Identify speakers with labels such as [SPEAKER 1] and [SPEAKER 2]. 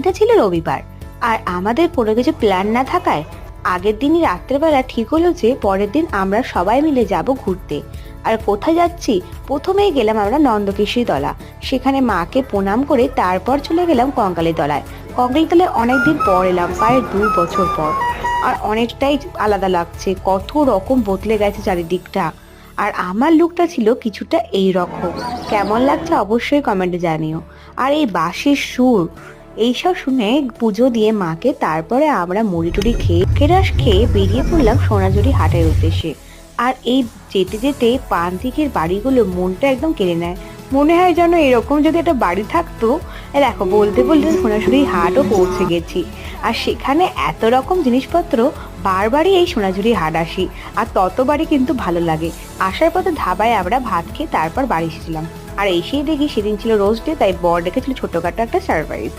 [SPEAKER 1] দিনটা ছিল রবিবার। আর আমাদের কোনো কিছু প্ল্যান না থাকায় আগের দিনই রাত্রেবেলা ঠিক হলো যে পরের দিন আমরা সবাই মিলে যাব ঘুরতে। আর কোথায় যাচ্ছি? প্রথমেই গেলাম আমরা নন্দকেশ্বরী তলা। সেখানে মাকে প্রণাম করে তারপর চলে গেলাম কঙ্কালী তলায়। কঙ্কালী তলায় অনেকদিন পর এলাম, প্রায় 2 বছর পর। আর অনেকটাই আলাদা লাগছে, কত রকম বদলে গেছে চারিদিকটা। আর আমার লুকটা ছিল কিছুটা এই রকম। কেমন লাগছে অবশ্যই কমেন্টে জানিও। আর এই বাঁশির সুর এইসব শুনে পুজো দিয়ে মাকে তারপরে আমরা মুড়ি টুড়ি খেয়ে ফেরাস খেয়ে বেরিয়ে পড়লাম সোনাঝুরি হাটের উদ্দেশ্যে। আর এই যেতে যেতে পান দিকের বাড়িগুলো মনটা একদম কেড়ে নেয়। মনে হয় যেন এরকম যদি একটা বাড়ি থাকতো। দেখো বলতে বলতে সোনাঝুরি হাটও পৌঁছে গেছি। আর সেখানে এত রকম জিনিসপত্র, বারবারই এই সোনাঝুরি হাট আসি। আর ততবারই কিন্তু ভালো লাগে। আসার পথে ধাবায় আমরা ভাত খেয়ে তারপর বাড়ি এসেছিলাম। আর এসেই দেখি সেদিন ছিল রোজ ডে, তাই বর রেখেছিল ছোটখাটো একটা সারপ্রাইজ।